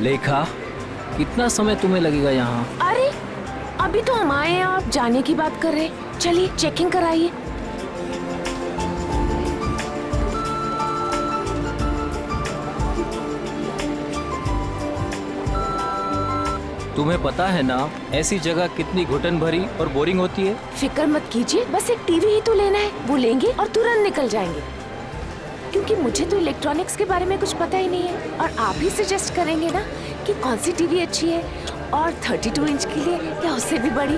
लेखा, कितना समय तुम्हें लगेगा यहाँ? अरे अभी तो हम आए हैं, आप जाने की बात कर रहे हैं। चलिए चेकिंग कराइए। तुम्हें पता है ना ऐसी जगह कितनी घुटन भरी और बोरिंग होती है? फिक्र मत कीजिए, बस एक टीवी ही तो लेना है, वो लेंगे और तुरंत निकल जाएंगे। क्योंकि मुझे तो इलेक्ट्रॉनिक्स के बारे में कुछ पता ही नहीं है, और आप ही सजेस्ट करेंगे ना कि कौन सी टीवी अच्छी है, और 32 इंच के लिए या उससे भी बड़ी।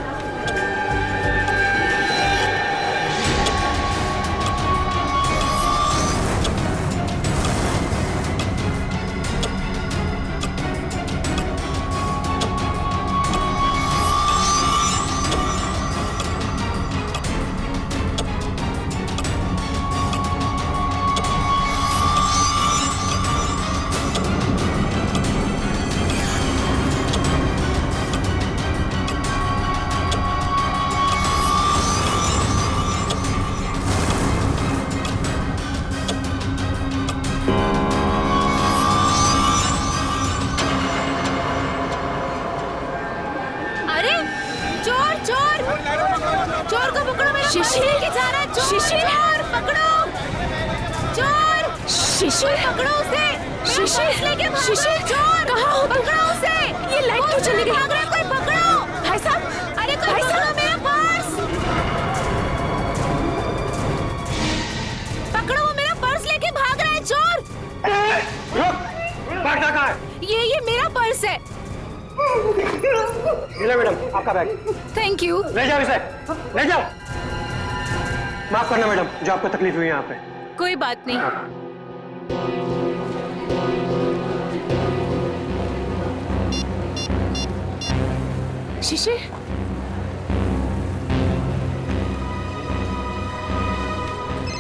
चोर को पकड़ो, मेरा शिशिर लेके जा रहा है। शिशिर पकड़ो, चोर शिशिर पकड़ो उसे। शिशिर लेके शिशिर चोर कहाँ हो? पकड़ो उसे। ये लाइट क्यों चली गई? भाग रहा है कोई, पकड़ो। भाई साहब, अरे कोई पकड़ो मेरा पर्स। पकड़ो, वो मेरा पर्स लेके भाग रहा है चोर। रुक, भागता कहाँ है? ये मेरा पर्स है। ले मैडम आपका बैग। Thank you. ले जाओ इसे, ले जाओ। माफ करना मैडम, जो आपको तकलीफ हुई यहाँ पे। कोई बात नहीं। शिशिर,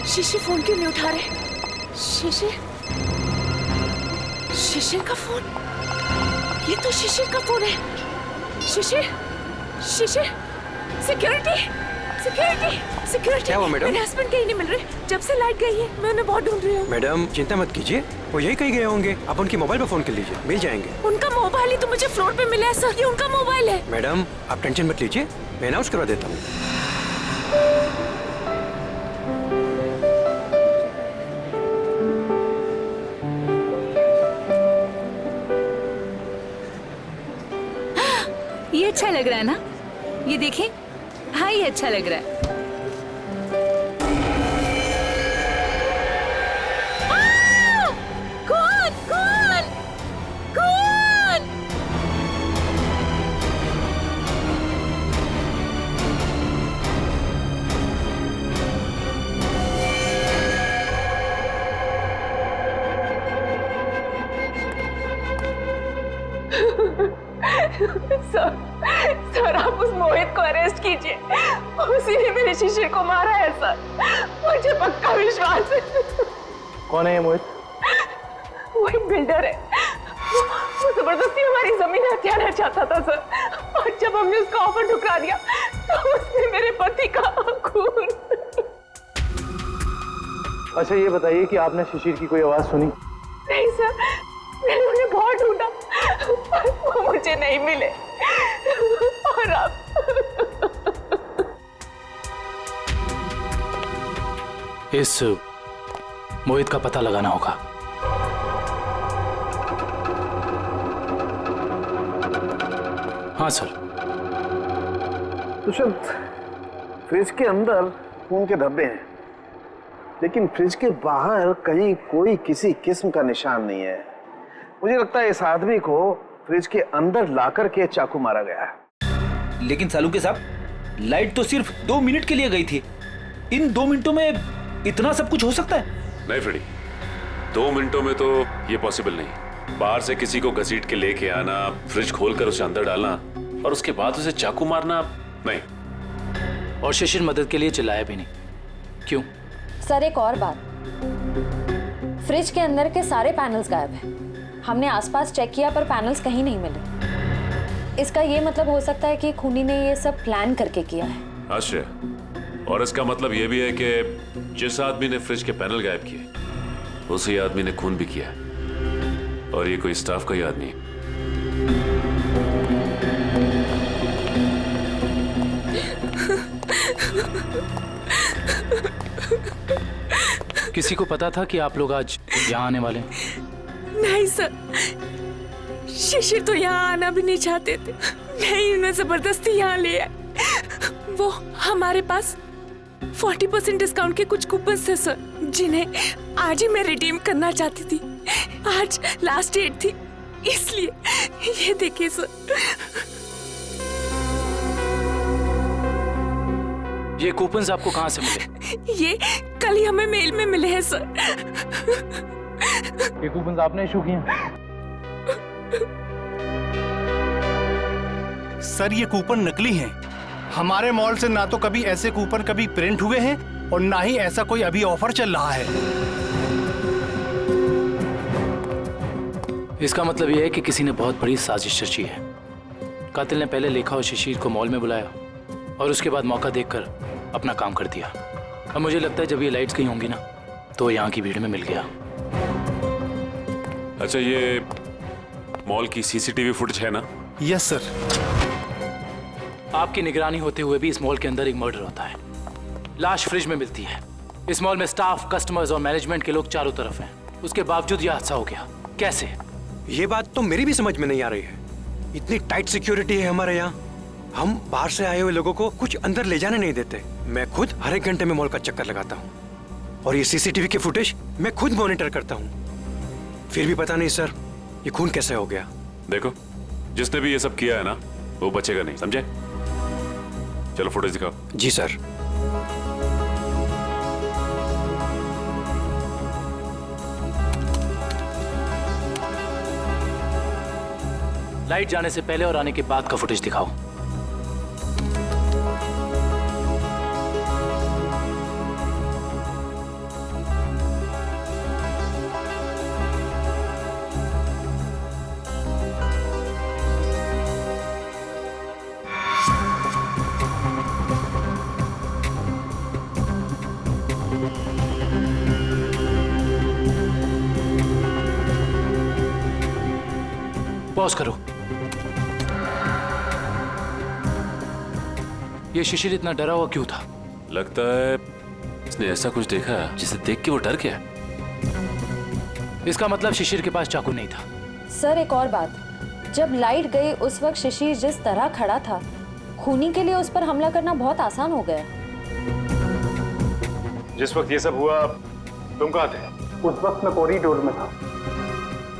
शिशिर फोन क्यों नहीं उठा रहे? शिशिर, शिशिर का फोन, ये तो शिशिर का फोन है। शिशिर, शिशिर, सिक्योरिटी, सिक्योरिटी, सिक्योरिटी। क्या हुआ मैडम? मेरे हस्बैंड कहीं नहीं मिल रहे, जब से लाइट गई है मैं उन्हें बहुत ढूंढ रही हूँ। मैडम चिंता मत कीजिए, वो यही कहीं गए होंगे। आप उनकी मोबाइल पर फोन कर लीजिए, मिल जाएंगे। उनका मोबाइल ही तो मुझे फ्लोर पे मिला है सर, ये उनका मोबाइल है। मैडम आप टेंशन मत लीजिए, मैं अनाउंस करवा देता हूँ। ये अच्छा लग रहा है ना? ये देखें, हाँ ये अच्छा लग रहा है। कौन कौन कौन? सर आप उस मोहित को अरेस्ट कीजिए, उसी ने मेरे शिशिर को मारा है सर, मुझे पक्का विश्वास है। कौन है ये मोहित? वो एक बिल्डर है, वो जबरदस्ती हमारी जमीन हथियाना चाहता था सर, और जब हमने उसका ऑफर ठुकरा दिया तो उसने मेरे पति का खून। अच्छा ये बताइए कि आपने शिशिर की कोई आवाज सुनी? नहीं सर, मैंने उन्हें बहुत ढूंढा, वो मुझे नहीं मिले, और आप इस मोहित का पता लगाना होगा। हाँ सर। तो शायद फ्रिज के अंदर खून के धब्बे हैं, लेकिन फ्रिज के बाहर कहीं कोई किसी किस्म का निशान नहीं है। मुझे लगता है इस आदमी को फ्रिज के अंदर लाकर के चाकू मारा गया है। लेकिन सालुके साहब, लाइट तो सिर्फ 2 मिनट के लिए गई थी। इन 2 मिनटों में इतना सब कुछ हो सकता है? नहीं फ्रेडी, 2 मिनटों में तो ये पॉसिबल नहीं। बाहर से किसी को घसीट के लेके आना, फ्रिज खोलकर उसे अंदर डालना और उसके बाद उसे चाकू मारना, नहीं। और शिशिर मदद के लिए चिल्लाया भी नहीं, क्यों? सर एक और बात, फ्रिज के अंदर के सारे पैनल्स गायब हैं। हमने आसपास चेक किया पर पैनल्स कहीं नहीं मिले। इसका ये मतलब हो सकता है कि खूनी ने ये सब प्लान करके किया है। आश्चर्य। और इसका मतलब ये भी है कि जिस आदमी ने फ्रिज के पैनल गायब किए उसी आदमी ने खून भी किया, और ये कोई स्टाफ का ही आदमी है। किसी को पता था कि आप लोग आज यहाँ आने वाले हैं? नहीं सर, शिशिर तो यहाँ आना भी नहीं चाहते थे। नहीं, उन्हें जबरदस्ती यहाँ ले आए। वो हमारे पास 40% डिस्काउंट के कुछ कूपन थे सर, जिन्हें आज ही मैं रिडीम करना चाहती थी। आज लास्ट डेट थी, इसलिए ये देखिए सर। ये कूपन्स आपको कहाँ से मिले? ये कल ही हमें मेल में मिले हैं सर। ये कूपन्स आपने इशू किए? सर ये कूपन नकली हैं। हमारे मॉल से ना तो कभी ऐसे कूपन कभी प्रिंट हुए हैं और ना ही ऐसा कोई अभी ऑफर चल रहा है। इसका मतलब यह है कि किसी ने बहुत बड़ी साजिश रची है। कातिल ने पहले लेखा और शिशिर को मॉल में बुलाया और उसके बाद मौका देखकर अपना काम कर दिया। अब मुझे लगता है जब ये लाइट्स गई होंगी ना तो यहाँ की भीड़ में मिल गया। अच्छा, ये मॉल की सीसीटीवी फुटेज है ना? Yes sir. आपकी निगरानी होते हुए भी इस मॉल के अंदर एक मर्डर होता है। लाश फ्रिज में मिलती है। इस मॉल में स्टाफ, कस्टमर्स और मैनेजमेंट के लोग चारों तरफ हैं। उसके बावजूद यह हादसा हो गया। कैसे? ये बात तो मेरी भी समझ में नहीं आ रही है। इतनी टाइट सिक्योरिटी है हमारे यहाँ, हम बाहर से आए हुए लोगों को कुछ अंदर ले जाने नहीं देते। मैं खुद हर एक घंटे में मॉल का चक्कर लगाता हूँ और ये सीसीटीवी की फुटेज मैं खुद मॉनिटर करता हूँ। फिर भी पता नहीं सर, ये खून कैसे हो गया। देखो, जिसने भी ये सब किया है ना, वो बचेगा नहीं, समझे? चलो फुटेज दिखाओ। जी सर। लाइट जाने से पहले और आने के बाद का फुटेज दिखाओ। पॉज करो। ये शिशिर इतना डरा हुआ क्यों था? लगता है इसने ऐसा कुछ देखा जिसे देख के वो डर गया। इसका मतलब शिशिर के पास चाकू नहीं था। सर एक और बात, जब लाइट गई उस वक्त शिशिर जिस तरह खड़ा था, खूनी के लिए उस पर हमला करना बहुत आसान हो गया। जिस वक्त ये सब हुआ तुम कहाँ थे? उस वक्त मैं कॉरिडोर में था।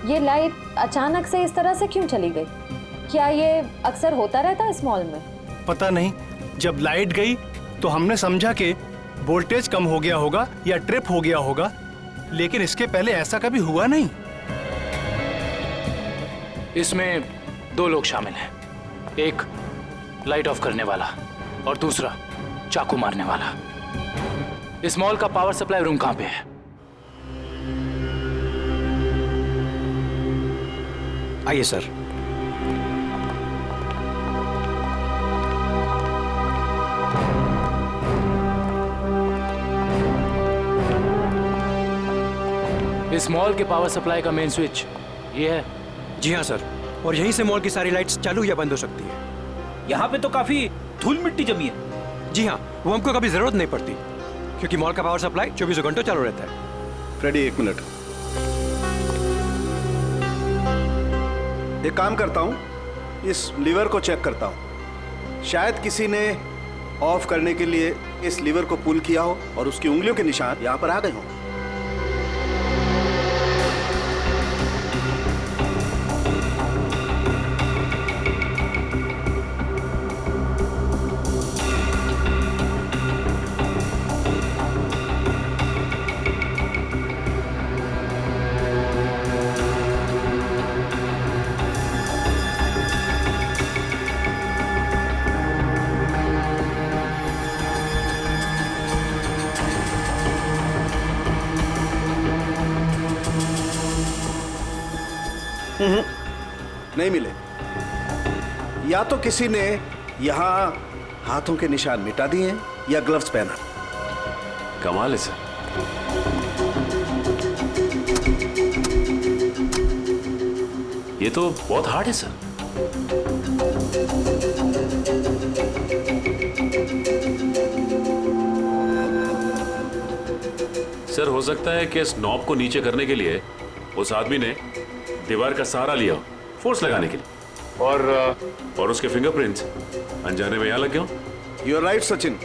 ये लाइट अचानक से इस तरह से क्यों चली गई? क्या ये अक्सर होता रहता है इस मॉल में? पता नहीं, जब लाइट गई तो हमने समझा कि वोल्टेज कम हो गया होगा या ट्रिप हो गया होगा, लेकिन इसके पहले ऐसा कभी हुआ नहीं। इसमें दो लोग शामिल हैं, एक लाइट ऑफ करने वाला और दूसरा चाकू मारने वाला। इस मॉल का पावर सप्लाई रूम कहाँ पे है? आइए सर। इस मॉल के पावर सप्लाई का मेन स्विच ये है? जी हाँ सर, और यहीं से मॉल की सारी लाइट्स चालू या बंद हो सकती है। यहाँ पे तो काफी धूल मिट्टी जमी है। जी हाँ, वो हमको कभी जरूरत नहीं पड़ती क्योंकि मॉल का पावर सप्लाई 24 घंटों चालू रहता है। फ्रेडी एक मिनट, एक काम करता हूँ, इस लीवर को चेक करता हूँ। शायद किसी ने ऑफ करने के लिए इस लीवर को पुल किया हो और उसकी उंगलियों के निशान यहाँ पर आ गए हों। नहीं मिले। या तो किसी ने यहाँ हाथों के निशान मिटा दिए हैं या ग्लव्स पहना। कमाल है सर। ये तो बहुत हार्ड है सर। सर हो सकता है कि इस नॉब को नीचे करने के लिए उस आदमी ने दीवार का सहारा लिया हो, फोर्स लगाने के लिए, और उसके फिंगरप्रिंट्स अनजाने में यहाँ लग गए हो। यू आर राइट सचिन,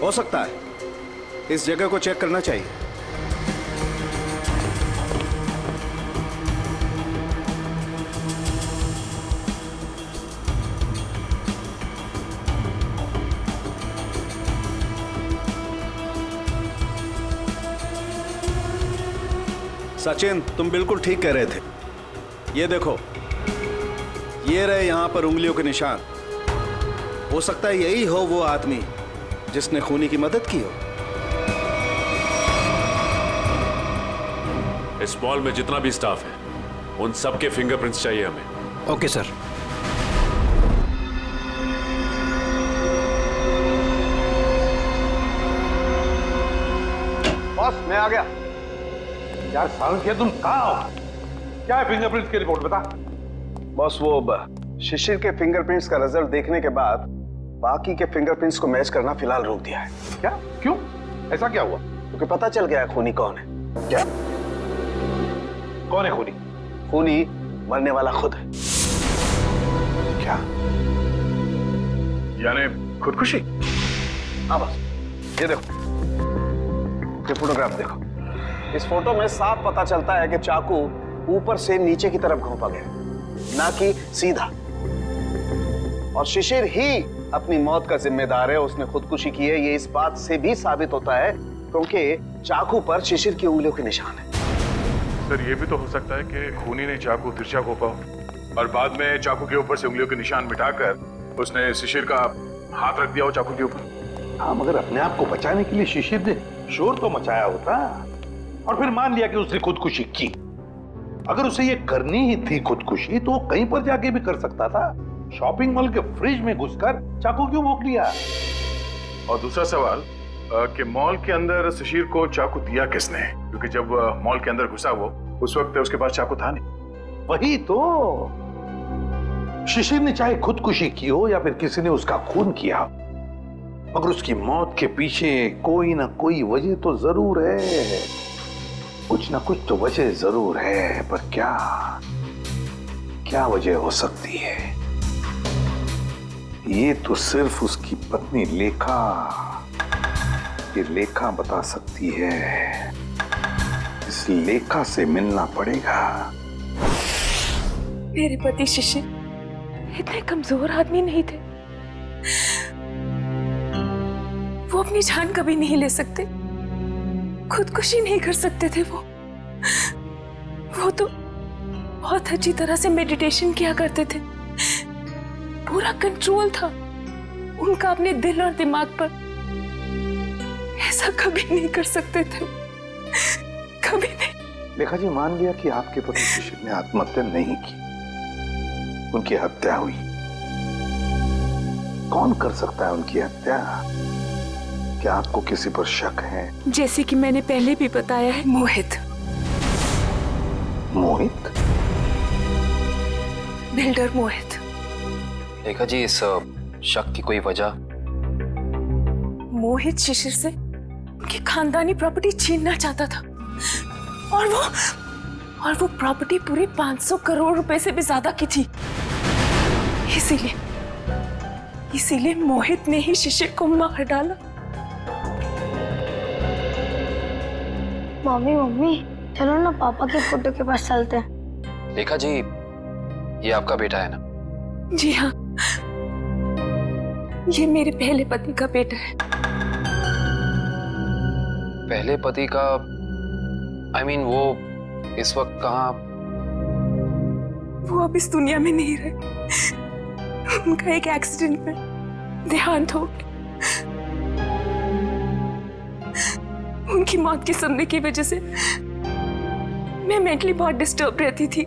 हो सकता है। इस जगह को चेक करना चाहिए। सचिन, तुम बिल्कुल ठीक कह रहे थे। ये देखो, ये रहे यहां पर उंगलियों के निशान। हो सकता है यही हो वो आदमी जिसने खूनी की मदद की हो। इस मॉल में जितना भी स्टाफ है उन सबके फिंगरप्रिंट्स चाहिए हमें। Okay sir. बॉस, मैं आ गया। यार सालंकिया, तुम कहाँ हो? क्या है फिंगरप्रिंट्स की रिपोर्ट, बता। बॉस, वो शिशिर के फिंगरप्रिंट्स का रिजल्ट देखने के बाद बाकी के फिंगरप्रिंट्स को मैच करना फिलहाल रोक दिया है। क्या? क्यों? ऐसा क्या हुआ? क्योंकि पता चल गया है खूनी कौन है। क्या? कौन है खूनी? खूनी मरने वाला खुद है। क्या? यानी खुदकुशी? हाँ बॉस, ये देखो, ये फोटोग्राफ देखो। इस फोटो में साफ पता चलता है कि चाकू ऊपर से नीचे की तरफ घोंपा गया, ना कि सीधा। और शिशिर ही अपनी मौत का जिम्मेदार है, उसने खुदकुशी की है। ये इस बात से भी साबित होता है क्योंकि चाकू पर शिशिर की उंगलियों के निशान है। सर, ये भी तो हो सकता है कि खूनी ने चाकू तिरछा घोंपा हो और बाद में चाकू के ऊपर से उंगलियों के निशान मिटाकर उसने शिशिर का हाथ रख दिया हो चाकू के ऊपर। हाँ, मगर अपने आप को बचाने के लिए शिशिर ने शोर तो मचाया होता, और फिर मान लिया कि उसने खुदकुशी की। अगर उसे ये करनी ही थी खुदकुशी, तो वो कहीं पर जाके भी कर सकता था। शॉपिंग मॉल के फ्रिज में घुसकर चाकू क्यों भोंक लिया? और दूसरा सवाल कि मॉल के अंदर शिशिर को चाकू दिया किसने? क्योंकि जब मॉल के अंदर घुसा वो, उस वक्त उसके पास चाकू था नहीं। वही तो, शिशिर ने चाहे खुदकुशी की हो या फिर किसी ने उसका खून किया, मगर उसकी मौत के पीछे कोई ना कोई वजह तो जरूर है। कुछ ना कुछ तो वजह जरूर है, पर क्या वजह हो सकती है? ये तो सिर्फ उसकी पत्नी लेखा बता सकती है। इस लेखा से मिलना पड़ेगा। मेरे पति शिशिर इतने कमजोर आदमी नहीं थे। वो अपनी जान कभी नहीं ले सकते, खुदकुशी नहीं कर सकते थे। वो तो बहुत अच्छी तरह से मेडिटेशन किया करते थे। पूरा कंट्रोल था उनका अपने दिल और दिमाग पर। ऐसा कभी नहीं कर सकते थे, कभी नहीं। लेखा जी, मान लिया कि आपके पति शिशिर ने आत्महत्या नहीं की, उनकी हत्या हुई। कौन कर सकता है उनकी हत्या? क्या आपको किसी पर शक है? जैसे कि मैंने पहले भी बताया है, मोहित। मोहित? बिल्डर मोहित। लेखा जी, इस शक की कोई वजह? मोहित शिशिर से उनकी खानदानी प्रॉपर्टी छीनना चाहता था, और वो प्रॉपर्टी पूरे 500 करोड़ रुपए से भी ज्यादा की थी। इसीलिए मोहित ने ही शिशिर को मार डाला। मम्मी, चलो ना पापा के फोटो के पास चलते हैं। लेखा जी, ये आपका बेटा है ना? जी हाँ, ये मेरे पहले पति का बेटा है। पहले पति का? I mean, वो इस वक्त कहाँ? वो अब इस दुनिया में नहीं रहे। उनका एक एक्सीडेंट में देहांत हो गया। उनकी मौत के सदमे की वजह से मैं मेंटली बहुत डिस्टर्ब रहती थी,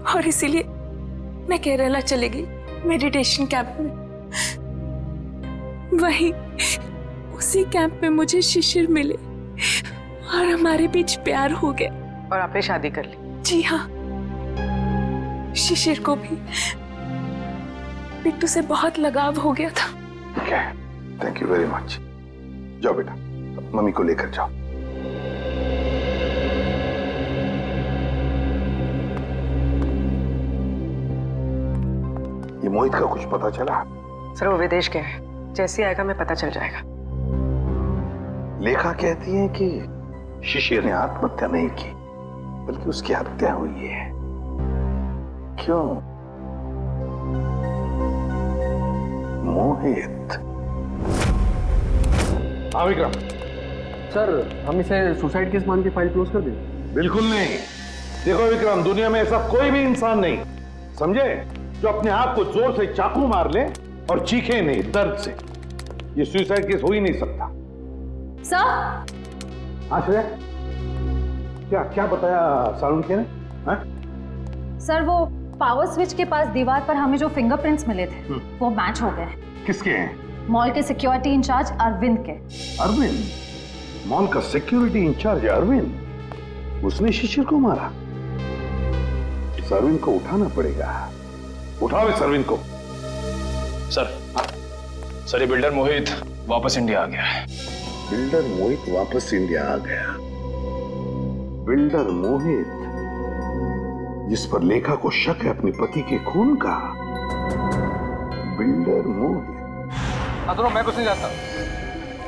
और इसीलिए मैं केरला चली गई मेडिटेशन कैंप में। वहीं उसी कैंप में मुझे शिशिर मिले और हमारे बीच प्यार हो गया। और आपने शादी कर ली? जी हाँ, शिशिर को भी बिट्टू से बहुत लगाव हो गया था। Thank you very much. जाओ बेटा, मम्मी को लेकर जाओ। ये मोहित का कुछ पता चला? सर वो विदेश गया है, जैसे आएगा मैं पता चल जाएगा। लेखा कहती है कि शिशिर ने आत्महत्या नहीं की बल्कि उसकी हत्या हुई है। क्यों? मोहित। हाँ विक्रम। सर हम इसे सुसाइड केस मान के फाइल क्लोज कर दें? बिल्कुल नहीं। देखो विक्रम, दुनिया में ऐसा कोई भी इंसान नहीं, समझे, जो अपने आप को जोर से चाकू मार ले और चीखे नहीं दर्द से। ये सुसाइड केस हो ही नहीं सकता। सर। हाँ श्रेया, क्या क्या बताया सालुंखे ने? हाँ? सर वो पावर स्विच के पास दीवार पर हमें जो फिंगरप्रिंट्स मिले थे वो मैच हो गए। किसके हैं? मॉल के सिक्योरिटी इंचार्ज अरविंद के। अरविंद? मॉल का सिक्योरिटी इंचार्ज अरविंद? उसने शिशिर को मारा? इस अरविंद को उठाना पड़ेगा। उठाओ इस अरविंद को। सर ये बिल्डर मोहित वापस इंडिया आ गया है। बिल्डर मोहित वापस इंडिया आ गया? बिल्डर मोहित जिस पर लेखा को शक है अपने पति के खून का? बिल्डर मोहित। हाँ दोनों, मैं कुछ नहीं जानता,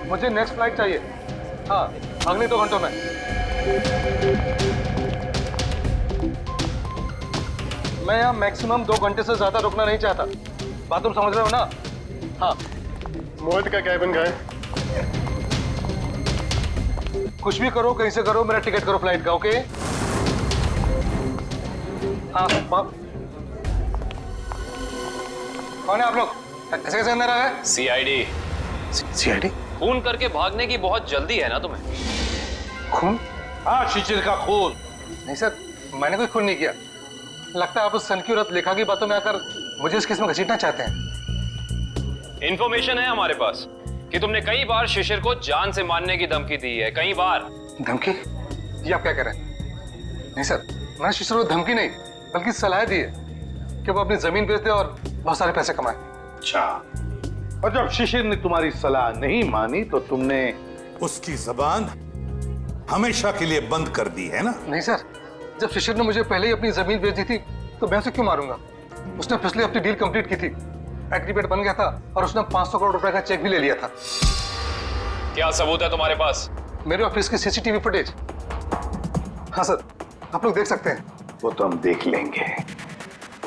मुझे नेक्स्ट फ्लाइट चाहिए। हाँ अगले 2 घंटों में। मैं यहाँ मैक्सिमम 2 घंटे से ज्यादा रुकना नहीं चाहता। बात तुम समझ रहे हो ना? हाँ। मोहित का कैबिन का है। कुछ भी करो, कहीं से करो, मेरा टिकट करो फ्लाइट का। ओके? हाँ। कौन है आप लोग? ऐसे कैसे अंदर आ गए? सीआईडी। सीआईडी? खून करके भागने की बहुत जल्दी है ना तुम्हें? खून? हाँ शिशिर का खून। नहीं सर, मैंने कोई खून नहीं किया। लगता है आप उस सन की औरत लेखा की बातों में आकर मुझे इस केस में घसीटना चाहते हैं। इंफॉर्मेशन है हमारे पास कि तुमने कई बार शिशिर को जान से मारने की धमकी दी है। कई बार। धमकी? ये आप क्या कह रहे हैं? नहीं सर, मैंने शिशिर को धमकी नहीं बल्कि सलाह दी है कि वो अपनी जमीन बेच दे और बहुत सारे पैसे कमाए। अच्छा, और जब शिशिर ने तुम्हारी सलाह नहीं मानी तो तुमने उसकी जबान हमेशा के लिए बंद कर दी है ना? नहीं सर, जब शिशिर ने मुझे पहले ही अपनी जमीन बेच दी थी तो मैं उसे क्यों मारूंगा? उसने पिछले हफ्ते डील कंप्लीट की थी, एग्रीमेंट बन गया था और उसने 500 करोड़ रुपए का चेक भी ले लिया था। क्या सबूत है तुम्हारे पास? मेरे ऑफिस की सीसीटीवी फुटेज। हाँ सर, आप लोग देख सकते हैं। वो तो हम देख लेंगे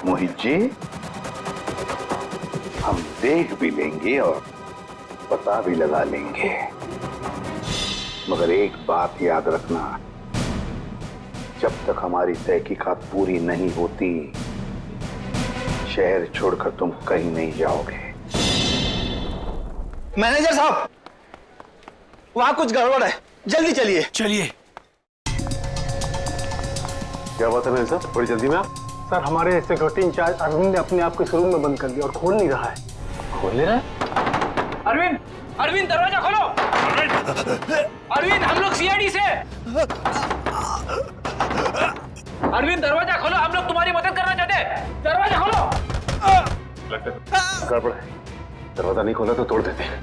मोहित जी, हम देख भी लेंगे और पता भी लगा लेंगे, मगर एक बात याद रखना, जब तक हमारी तहकीकात पूरी नहीं होती शहर छोड़कर तुम कहीं नहीं जाओगे। मैनेजर साहब, वहां कुछ गड़बड़ है, जल्दी चलिए। चलिए। क्या बात है मैनेजर साहब, बड़ी जल्दी में आप? सर हमारे सिक्योरिटी इंचार्ज अरविंद ने अपने आप को इस रूम में बंद कर दिया और खोल नहीं रहा है। खोल नहीं रहा है? अरविंद, अरविंद दरवाजा खोलो। अरविंद, हम लोग सीआईडी से। अरविंद दरवाजा खोलो, हम लोग तुम्हारी मदद करना चाहते हैं। दरवाजा खोलो। गड़बड़ है, दरवाजा नहीं खोला तो तोड़ देते हैं।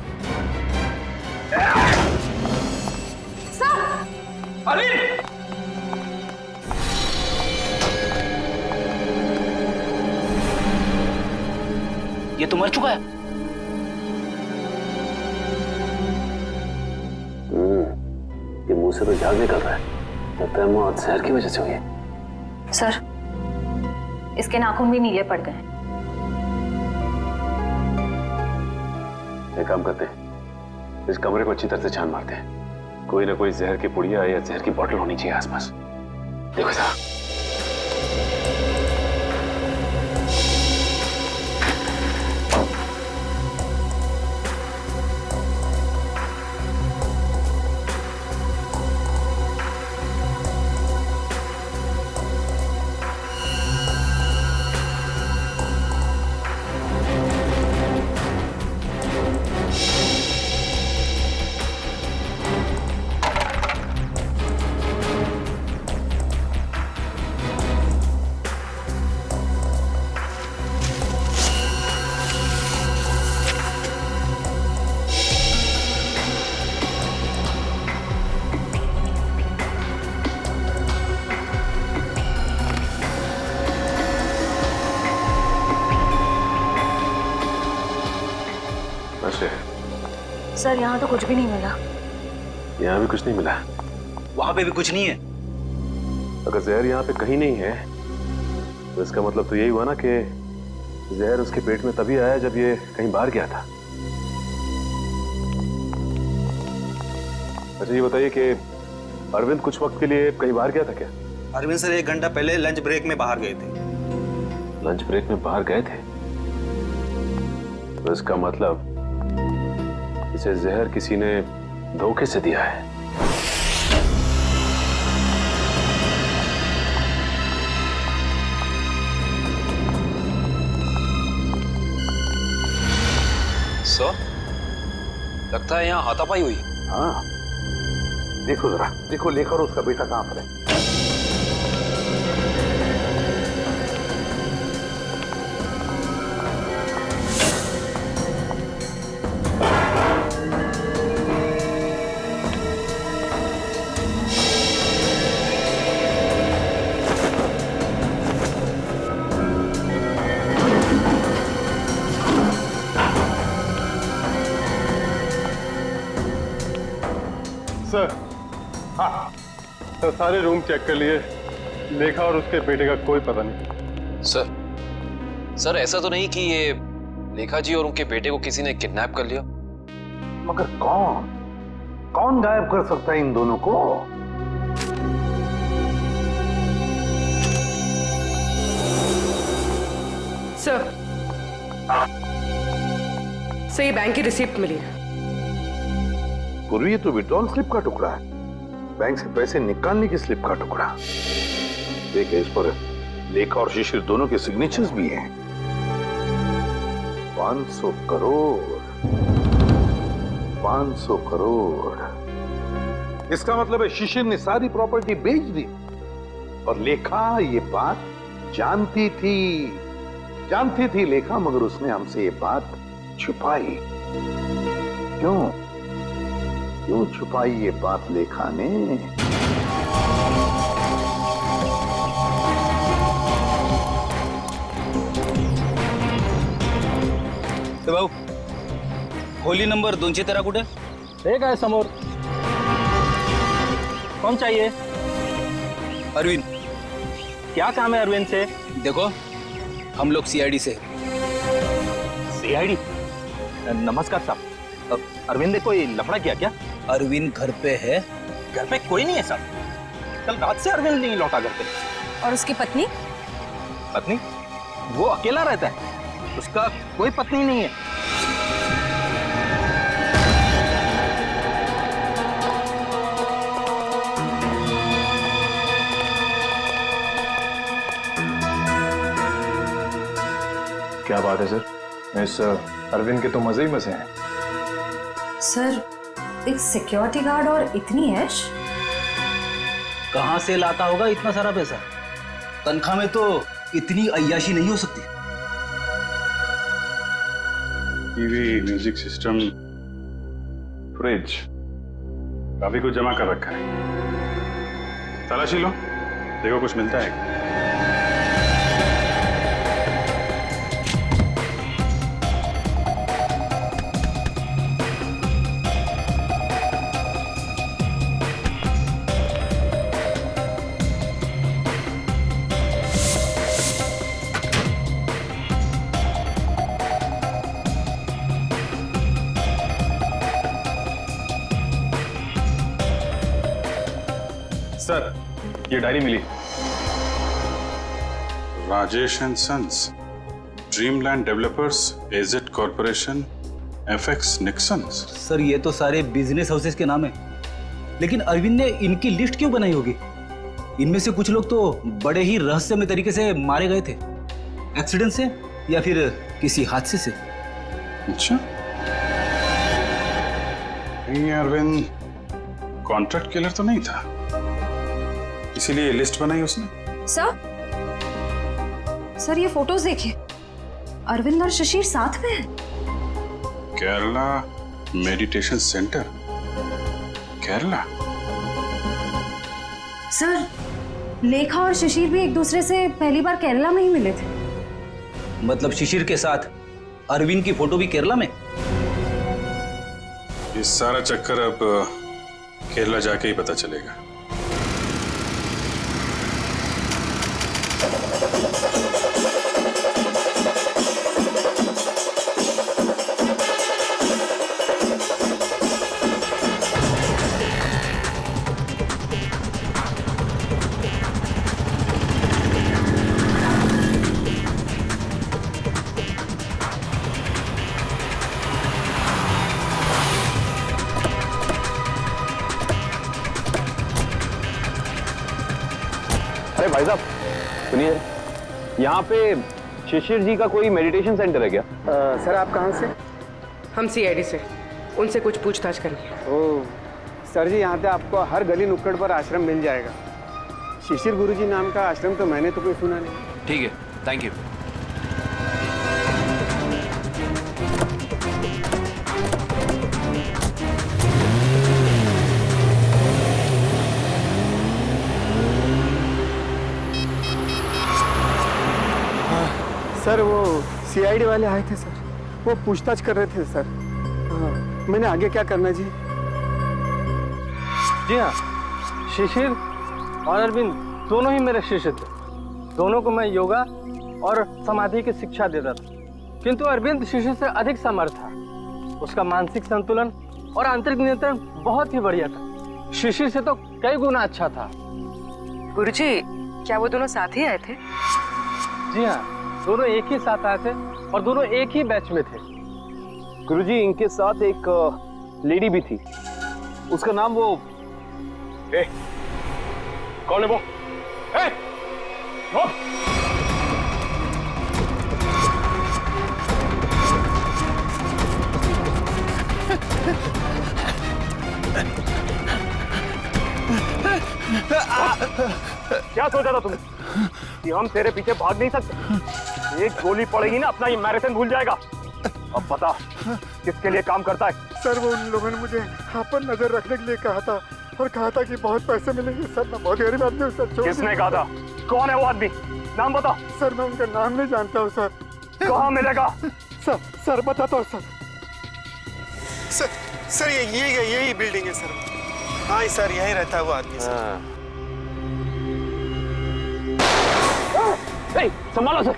अरविंद! ये तो मर चुका है। ये मुंह से तो झाग निकल रहा है। लगता है मौत जहर की वजह से हुई है। सर, इसके नाखून भी नीले पड़ गए। एक काम करते हैं, इस कमरे को अच्छी तरह से छान मारते हैं। कोई ना कोई जहर की पुड़िया या जहर की बोतल होनी चाहिए आसपास। देखो जरा। सर यहाँ तो कुछ भी नहीं मिला। यहाँ भी कुछ नहीं मिला? वहां पे भी कुछ नहीं है। अगर जहर यहाँ पे कहीं नहीं है तो इसका मतलब तो यही हुआ ना कि जहर उसके पेट में तभी आया जब ये कहीं बाहर गया था। अच्छा ये बताइए कि अरविंद कुछ वक्त के लिए कहीं बाहर गया था क्या? अरविंद सर 1 घंटा पहले लंच ब्रेक में बाहर गए थे। लंच ब्रेक में बाहर गए थे? तो इसका मतलब इसे जहर किसी ने धोखे से दिया है। सर, लगता है यहाँ हाथापाई हुई। हाँ, देखो जरा, देखो लेखा और उसका बेटा कहाँ पर है। सर, हाँ सर, सारे रूम चेक कर लिए। लेखा और उसके बेटे का कोई पता नहीं। सर ऐसा तो नहीं कि ये लेखा जी और उनके बेटे को किसी ने किडनैप कर लिया? मगर कौन गायब कर सकता है इन दोनों को? सर, ये बैंक की रिसिप्ट मिली है। पूर्वी ये तो विड्रॉल स्लिप का टुकड़ा है, बैंक से पैसे निकालने की स्लिप का टुकड़ा। देखिए इस पर लेखा और शिशिर दोनों के सिग्नेचर्स भी हैं। 500 करोड़, 500 करोड़। इसका मतलब है शिशिर ने सारी प्रॉपर्टी बेच दी और लेखा ये बात जानती थी लेखा, मगर उसने हमसे ये बात छुपाई। क्यों छुपाई ये बात लेखा ने? तो भाऊ, खोली नंबर 213 कुठे? ठीक आहे समोर. कौन चाहिए? अरविंद. क्या काम है अरविंद से? देखो, हम लोग सीआईडी से। सीआईडी? नमस्कार साहब, अरविंद ने कोई लफड़ा किया क्या? अरविंद घर पे है। घर पे कोई नहीं है साहब, कल रात से अरविंद नहीं लौटा घर पे। और उसकी पत्नी? पत्नी? वो अकेला रहता है, उसका कोई पत्नी नहीं है। क्या बात है सर, इस अरविंद के तो मजे ही मजे हैं। सर, एक सिक्योरिटी गार्ड और इतनी ऐश? कहां से लाता होगा इतना सारा पैसा? तनख्वाह में तो इतनी अय्याशी नहीं हो सकती। टीवी, म्यूजिक सिस्टम, फ्रिज, काफी कुछ जमा कर रखा है। तलाशी लो, देखो कुछ मिलता है। सर, ये डायरी मिली। Rajesh and sons, Dreamland developers, एजेट कॉर्पोरेशन, एफएक्स निक्सन्स। सर, ये तो सारे बिजनेस हाउसेस के नाम है, लेकिन अरविंद ने इनकी लिस्ट क्यों बनाई होगी? इनमें से कुछ लोग तो बड़े ही रहस्यमय तरीके से मारे गए थे, एक्सीडेंट से या फिर किसी हादसे से। अच्छा, ये अरविंद कॉन्ट्रैक्ट किलर तो नहीं था, इसीलिए लिस्ट बनाई उसने। सर, ये फोटोज देखिए, अरविंद और शिशिर साथ में हैं। Kerala meditation centre, Kerala. Sir, लेखा और शिशिर भी एक दूसरे से पहली बार केरला में ही मिले थे। मतलब शिशिर के साथ अरविंद की फोटो भी केरला में? ये सारा चक्कर अब केरला जाके ही पता चलेगा। अरे भाई साहब सुनिए, यहाँ पे शिशिर जी का कोई मेडिटेशन सेंटर है क्या? सर आप कहाँ से? हम सीआईडी से, उनसे कुछ पूछताछ करनी है। ओह सर जी, यहाँ पे आपको हर गली नुक्कड़ पर आश्रम मिल जाएगा। शिशिर गुरुजी नाम का आश्रम तो मैंने तो कोई सुना नहीं। ठीक है, थैंक यू। सर वो सीआईडी वाले आए थे सर, वो पूछताछ कर रहे थे सर। हाँ, मैंने आगे क्या करना जी? जी हाँ, शिशिर और अरविंद दोनों ही मेरे शिष्य थे। दोनों को मैं योगा और समाधि की शिक्षा देता था, किंतु अरविंद शिशिर से अधिक समर्थ था। उसका मानसिक संतुलन और आंतरिक नियंत्रण बहुत ही बढ़िया था। शिशिर से तो कई गुना अच्छा था। गुरुजी, क्या वो दोनों साथ ही आए थे? जी हाँ, दोनों एक ही साथ आए थे और दोनों एक ही बैच में थे। गुरुजी, इनके साथ एक लेडी भी थी, उसका नाम वो कौन है वो? क्या सोचा था तुमने कि हम तेरे पीछे भाग नहीं सकते? एक गोली पड़ेगी ना, अपना ये मैराथन भूल जाएगा। अब बता किसके लिए काम करता है? सर वो उन लोगों ने मुझे यहाँ पर नजर रखने के लिए कहा था और कहा था कि बहुत पैसे मिलेंगे। सर मैं बहुत गरीब आदमी हूँ सर। किसने कहा था? कौन है वो आदमी? नाम बता। सर मैं उनका नाम नहीं जानता हूँ सर। कहाँ मिलेगा? सर बताता हूँ सर। सर यही बिल्डिंग है सर। हाँ सर, यही रहता है वो आदमी सर। संभालो सर।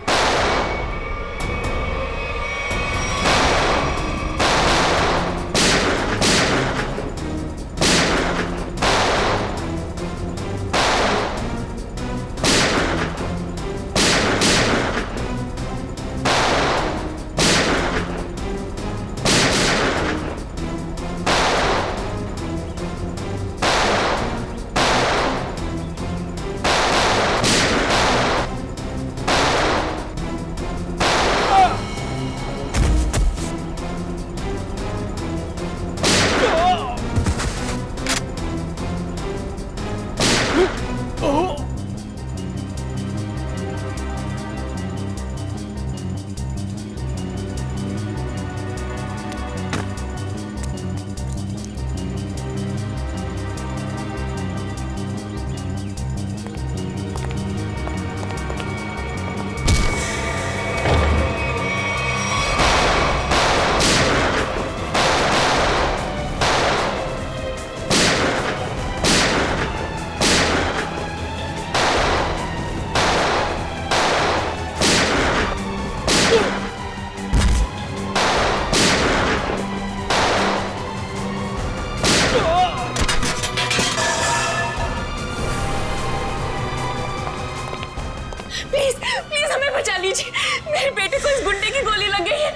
प्लीज हमें बचा लीजिए। मेरे बेटे को इस गुंडे की गोली लग गई है।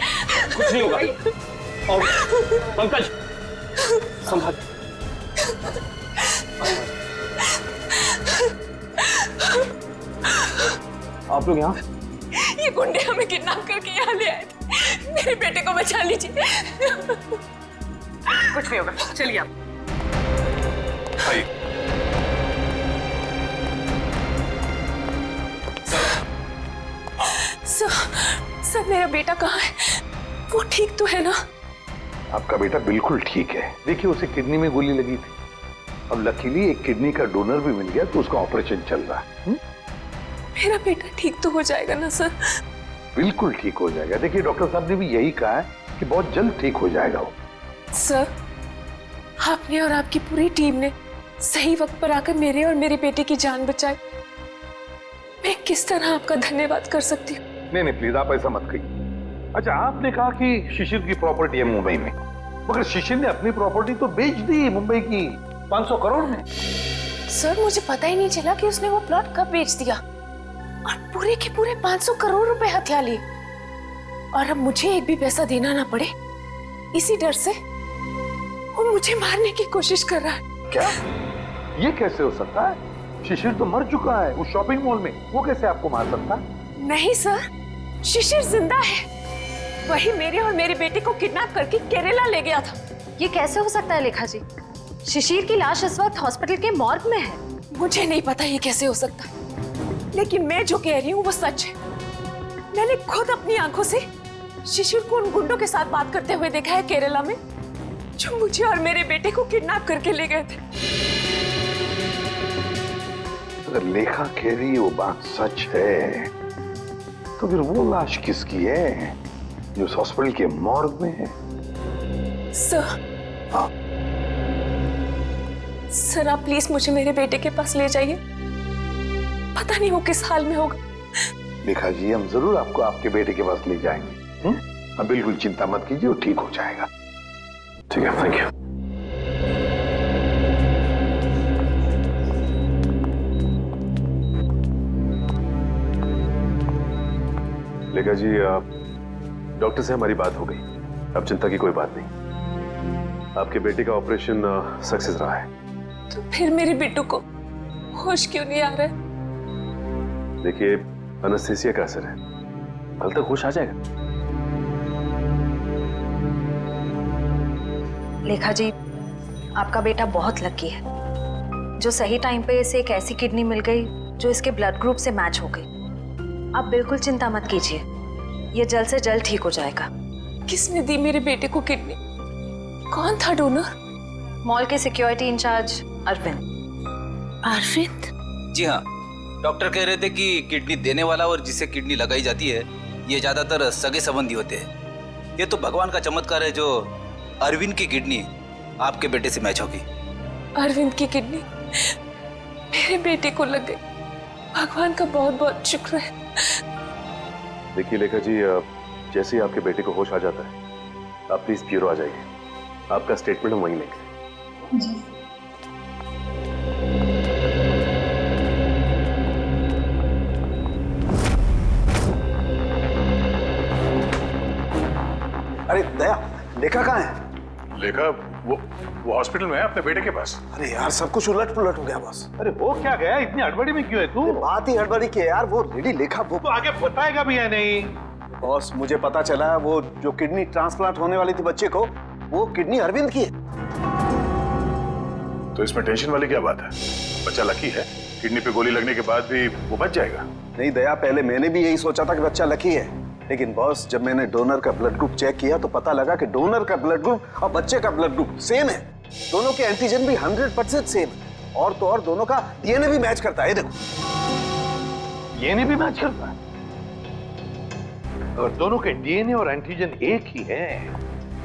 कुछ नहीं होगा। और पंकज संभाल। आप लोग यहाँ? ये गुंडे हमें किडनैप करके यहाँ ले आए थे। मेरे बेटे को बचा लीजिए। कुछ नहीं होगा, चलिए आप। सर मेरा बेटा कहाँ है? वो ठीक तो है ना? आपका बेटा बिल्कुल ठीक है। देखिए उसे किडनी में गोली लगी थी, अब लकीली एक किडनी का डोनर भी मिल गया तो उसका ऑपरेशन चल रहा है। मेरा बेटा ठीक तो हो जाएगा ना सर? बिल्कुल ठीक हो जाएगा। देखिए डॉक्टर साहब ने भी यही कहा है कि बहुत जल्द ठीक हो जाएगा वो। सर आपने और आपकी पूरी टीम ने सही वक्त पर आकर मेरे और मेरे बेटे की जान बचाई। मैं किस तरह आपका धन्यवाद कर सकती हूँ? नहीं प्लीज आप ऐसा मत कहिए। अच्छा, आपने कहा कि शिशिर की प्रॉपर्टी है मुंबई में, मगर शिशिर ने अपनी प्रॉपर्टी तो बेच दी मुंबई की 500 करोड़ में। सर, मुझे पता ही नहीं चला कि उसने वो प्लॉट कब बेच दिया और पूरे के पूरे 500 करोड़ रुपए हथिया लिए। और अब मुझे एक भी पैसा देना ना पड़े, इसी डर से वो मुझे मारने की कोशिश कर रहा है। क्या? ये कैसे हो सकता है? शिशिर तो मर चुका है उस शॉपिंग मॉल में, वो कैसे आपको मार सकता है? नहीं सर, शिशिर जिंदा है। वही मेरे और मेरे बेटे को किडनैप करके केरला ले गया था। ये कैसे हो सकता है लेखा जी? शिशिर की लाश इस वक्त हॉस्पिटल के मॉर्ग में है। मुझे नहीं पता ये कैसे हो सकता, लेकिन मैं जो कह रही हूँ वो सच है। मैंने खुद अपनी आंखों से शिशिर को उन गुंडों के साथ बात करते हुए देखा है केरला में, जो मुझे और मेरे बेटे को किडनैप करके ले गए थे। अगर लेखा कह रही वो बात सच है, तो फिर वो लाश किसकी है जो उस हॉस्पिटल के मॉर्ग में है? सर, हाँ। सर आप प्लीज मुझे मेरे बेटे के पास ले जाइए। पता नहीं वो किस हाल में होगा। लेखा जी, हम जरूर आपको आपके बेटे के पास ले जाएंगे। अब बिल्कुल चिंता मत कीजिए, वो ठीक हो जाएगा। ठीक है, थैंक यू। लेखा जी, डॉक्टर से हमारी बात हो गई, अब चिंता की कोई बात नहीं। आपके बेटे का ऑपरेशन सक्सेस रहा है। तो फिर मेरे बेटू को होश क्यों नहीं आ रहा है? देखिए, एनेस्थीसिया का असर है, कल तक होश आ जाएगा। लेखा जी, आपका बेटा बहुत लकी है जो सही टाइम पे इसे एक ऐसी किडनी मिल गई जो इसके ब्लड ग्रुप से मैच हो गई। आप बिल्कुल चिंता मत कीजिए, ये जल्द से जल्द ठीक हो जाएगा। किसने दी मेरे बेटे को किडनी? कौन था डोनर? मॉल के सिक्योरिटी इंचार्ज अरविंद। अरविंद? जी हाँ, डॉक्टर कह रहे थे कि किडनी देने वाला और जिसे किडनी लगाई जाती है ये ज्यादातर सगे संबंधी होते हैं। ये तो भगवान का चमत्कार है जो अरविंद की किडनी आपके बेटे से मैच होगी। अरविंद की किडनी मेरे बेटे को लग गई। भगवान का बहुत बहुत शुक्र है। देखिए लेखा जी, जैसे ही आपके बेटे को होश आ जाता है, आप प्लीज ब्यूरो आ जाइए। आपका स्टेटमेंट हम वहीं लेंगे। जी। अरे दया, लेखा कहाँ है? लेखा वो हॉस्पिटल में है अपने बेटे के पास। अरे यार, सब कुछ उलट पुलट हो गया बॉस। अरे हो क्या गया? इतनी हड़बड़ी में क्यों है तू? बात ही हड़बड़ी की है यार। वो लेडी लेखा वो तो आगे बताएगा भी या नहीं? बॉस, मुझे पता चला वो जो किडनी ट्रांसप्लांट होने वाली थी बच्चे को, वो किडनी अरविंद की है। तो इसमें टेंशन वाली क्या बात है? बच्चा लकी है, किडनी पे गोली लगने के बाद भी वो बच जाएगा। नहीं दया, पहले मैंने भी यही सोचा था कि बच्चा लकी है, लेकिन बॉस जब मैंने डोनर का ब्लड ग्रुप चेक किया तो पता लगा कि डोनर का ब्लड ग्रुप और बच्चे का ब्लड ग्रुप सेम है। दोनों के एंटीजन भी 100% सेम है, और तो और दोनों का डीएनए भी मैच करता है। देखो, डीएनए भी मैच करता है। अगर दोनों के डीएनए और एंटीजन एक ही है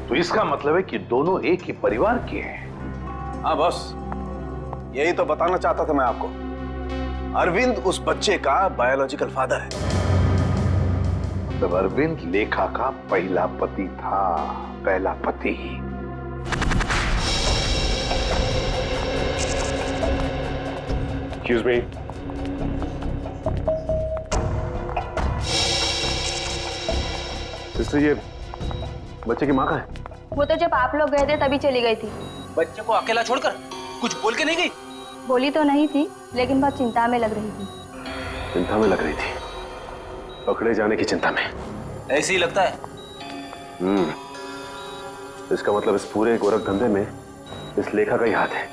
तो इसका मतलब है कि दोनों एक ही परिवार के हैं। हाँ बॉस, यही तो बताना चाहता था मैं आपको। अरविंद उस बच्चे का बायोलॉजिकल फादर है। तब अरविंद लेखा का पहला पति था, पहला पति। Excuse me. सिस्टर, ये बच्चे की माँ कहाँ है? वो तो जब आप लोग गए थे तभी चली गई थी। बच्चे को अकेला छोड़कर कुछ बोल के नहीं गई? बोली तो नहीं थी, लेकिन बहुत चिंता में लग रही थी। चिंता में लग रही थी? पकड़े जाने की चिंता में? ऐसे ही लगता है। इसका मतलब इस पूरे गोरख धंधे में इस लेखा का ही हाथ है।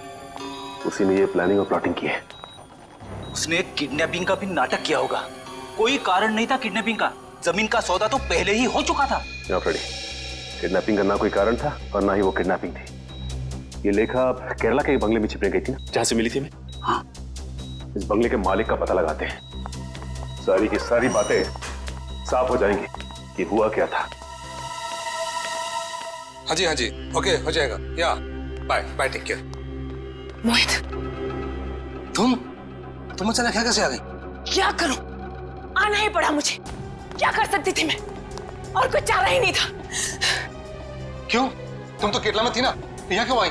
उसी ने ये प्लानिंग और प्लॉटिंग की है। उसने किडनैपिंग का भी नाटक किया होगा। कोई कारण नहीं था किडनैपिंग का। जमीन का सौदा तो पहले ही हो चुका था। फ्रेडी, किडनैपिंग का ना कोई कारण था और ना ही वो किडनैपिंग थी। ये लेखा केरला के बंगले में छिपने गई थी ना, जहां से मिली थी हमें। हाँ, इस बंगले के मालिक का पता लगाते हैं। सारी की सारी बातें साफ हो जाएंगी कि हुआ क्या था। हाँ जी, ओके, हो जाएगा। या बाय बाय, टेक केयर। मोहित, तुम अचानक यहाँ कैसे आ गई? क्या करूं? आना ही पड़ा मुझे। क्या कर सकती थी मैं? और कुछ चारा ही नहीं था। क्यों? तुम तो केरला में थी ना, यहाँ क्यों आई?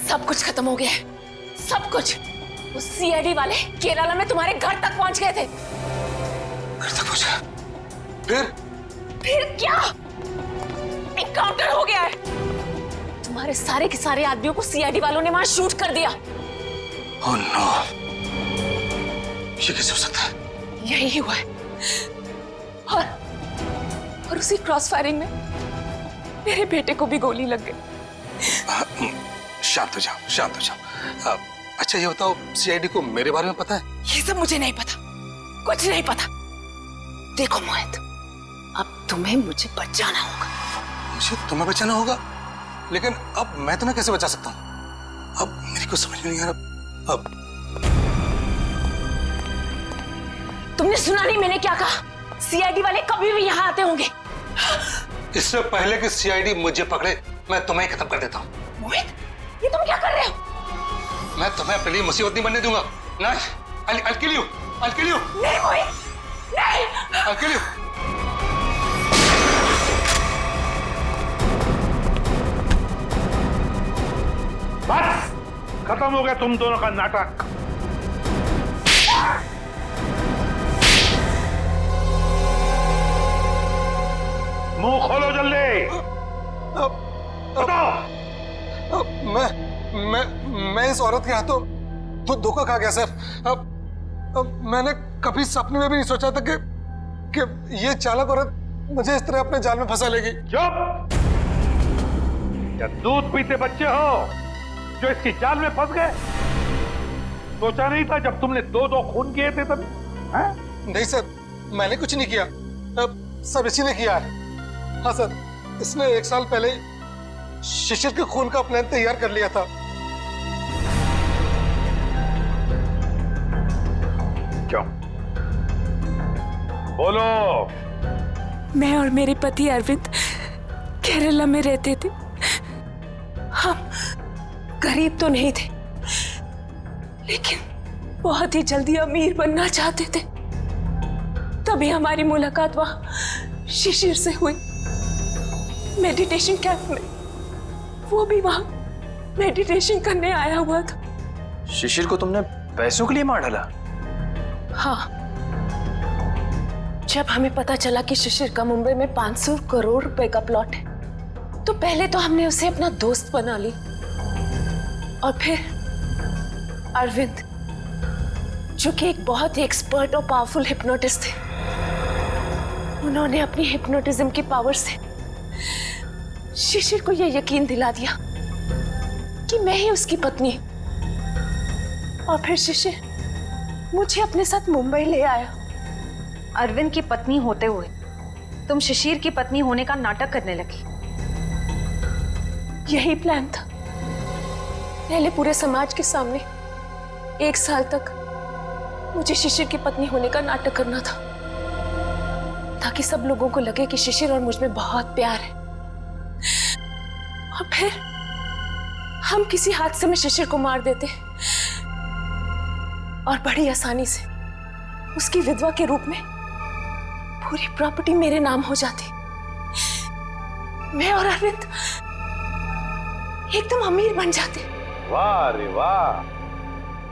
सब कुछ खत्म हो गया है, सब कुछ। वो सीआईडी वाले केरला में तुम्हारे घर तक पहुंच गए थे। घर तक पहुंच गया? फिर क्या? एनकाउंटर हो गया है। तुम्हारे सारे के सारे आदमियों को सीआईडी वालों ने वहां शूट कर दिया। ओह नो, ये कैसे हो सकता है? यही हुआ है। और उसी क्रॉस फायरिंग में मेरे बेटे को भी गोली लग गई। शांत हो जाओ, शांत हो जाओ। अच्छा ये बताओ, सीआईडी को मेरे बारे में पता है? ये सब मुझे नहीं पता, कुछ नहीं पता। देखो मोहित, अब तुम्हें मुझे बचाना होगा। मुझे तुम्हें बचाना होगा? लेकिन अब मैं तुम्हें कैसे बचा सकता हूँ? अब मेरी कुछ समझ में नहीं आ रहा। अब तुमने सुना नहीं मैंने क्या कहा? सीआईडी वाले कभी भी यहाँ आते होंगे। इससे पहले कि सीआईडी मुझे पकड़े, मैं तुम्हें खत्म कर देता हूँ। मोहित, ये तुम क्या कर रहे हो? मैं तुम्हें अपने लिए मुसीबत नहीं बनने दूंगा। नहीं, I'll kill you, I'll kill you। नहीं मोहित, नहीं। I'll kill you। बस खत्म हो गया तुम दोनों का नाटक। मुंह खोलो जल्दी। बताओ। मैं इस औरत के हाथों तो धोखा खा गया सर। अब मैंने कभी सपने में भी नहीं सोचा था कि ये चालाक औरत मुझे इस तरह अपने जाल में फंसा लेगी। चुप! क्या दूध पीते बच्चे हो जो इसकी जाल में फंस गए? सोचा नहीं था जब तुमने दो खून किए थे तभी? नहीं सर, मैंने कुछ नहीं किया। सब इसी ने किया है। हाँ सर, इसने 1 साल पहले शिशिर के खून का प्लान तैयार कर लिया था। क्यों? बोलो। मैं और मेरे पति अरविंद केरला में रहते थे। हम गरीब तो नहीं थे, लेकिन बहुत ही जल्दी अमीर बनना चाहते थे। तभी हमारी मुलाकात वहां शिशिर से हुई, मेडिटेशन कैंप में। वो भी वहां मेडिटेशन करने आया हुआ था। शिशिर को तुमने पैसों के लिए मार डाला? हाँ, जब हमें पता चला कि शिशिर का मुंबई में 500 करोड़ रुपए का प्लॉट है, तो पहले तो हमने उसे अपना दोस्त बना ली, और फिर अरविंद, जो कि एक बहुत ही एक्सपर्ट और पावरफुल हिप्नोटिस्ट थे, उन्होंने अपनी हिप्नोटिज्म की पावर से शिशिर को यह यकीन दिला दिया कि मैं ही उसकी पत्नी हूं। और फिर शिशिर मुझे अपने साथ मुंबई ले आया। अरविंद की पत्नी होते हुए तुम शिशिर की पत्नी होने का नाटक करने लगी। यही प्लान था। पहले पूरे समाज के सामने 1 साल तक मुझे शिशिर की पत्नी होने का नाटक करना था, ताकि सब लोगों को लगे कि शिशिर और मुझ में बहुत प्यार है। और फिर हम किसी हादसे में शिशिर को मार देते और बड़ी आसानी से उसकी विधवा के रूप में पूरी प्रॉपर्टी मेरे नाम हो जाती। मैं और अरविंद एकदम अमीर बन जाते। वाह रे वाह!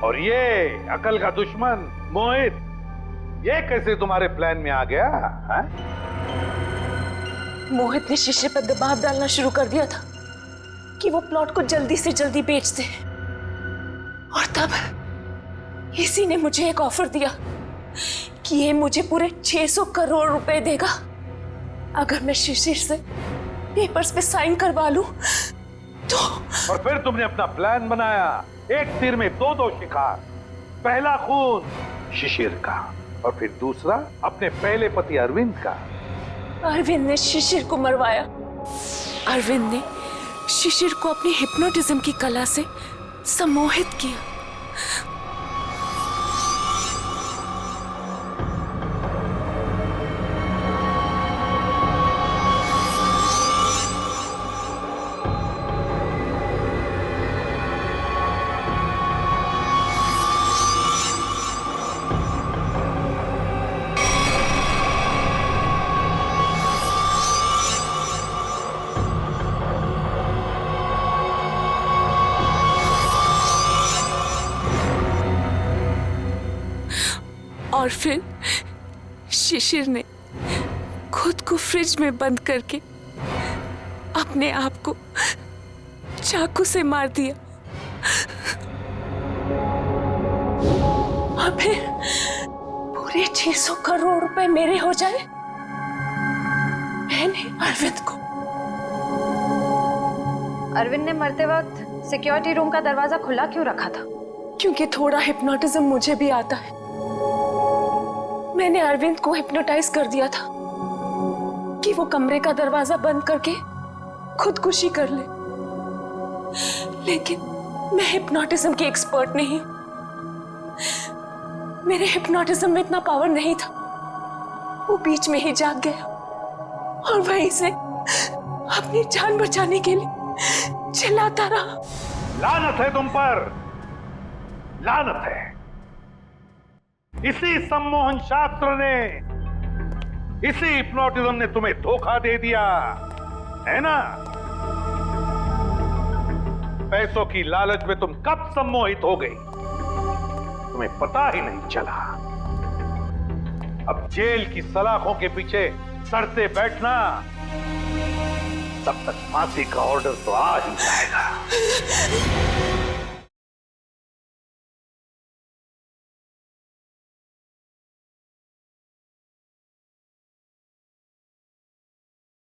और ये अकल का दुश्मन मोहित, ये कैसे तुम्हारे प्लान में आ गया? है? मोहित ने शिशिर पर दबाव डालना शुरू कर दिया था कि वो प्लॉट को जल्दी से जल्दी बेच दे। और तब इसी ने मुझे एक ऑफर दिया कि ये मुझे पूरे 600 करोड़ रुपए देगा अगर मैं शिशिर से पेपर्स पे साइन करवा लूं तो। और फिर तुमने अपना प्लान बनाया, एक तीर में दो शिकार। पहला खून शिशिर का, और फिर दूसरा अपने पहले पति अरविंद का। अरविंद ने शिशिर को मरवाया। अरविंद ने शिशिर को अपनी हिप्नोटिज्म की कला से सम्मोहित किया। और फिर शिशिर ने खुद को फ्रिज में बंद करके अपने आप को चाकू से मार दिया। और फिर पूरे 600 करोड़ रुपए मेरे हो जाए। मैंने अरविंद को। अरविंद ने मरते वक्त सिक्योरिटी रूम का दरवाजा खुला क्यों रखा था? क्योंकि थोड़ा हिप्नोटिज्म मुझे भी आता है। मैंने अरविंद को हिप्नोटाइज कर दिया था कि वो कमरे का दरवाजा बंद करके खुदकुशी कर ले। लेकिन मैं हिप्नोटिज्म की एक्सपर्ट नहीं हूं। मेरे हिप्नोटिज्म में इतना पावर नहीं था। वो बीच में ही जाग गया और वहीं से अपनी जान बचाने के लिए चिल्लाता रहा। लानत है तुम पर, लानत है। इसी सम्मोहन शास्त्र ने, इसी हिप्नोटिज्म ने तुम्हें धोखा दे दिया है ना? पैसों की लालच में तुम कब सम्मोहित हो गई, तुम्हें पता ही नहीं चला। अब जेल की सलाखों के पीछे सड़ते बैठना, तब तक फांसी का ऑर्डर तो आ ही जाएगा।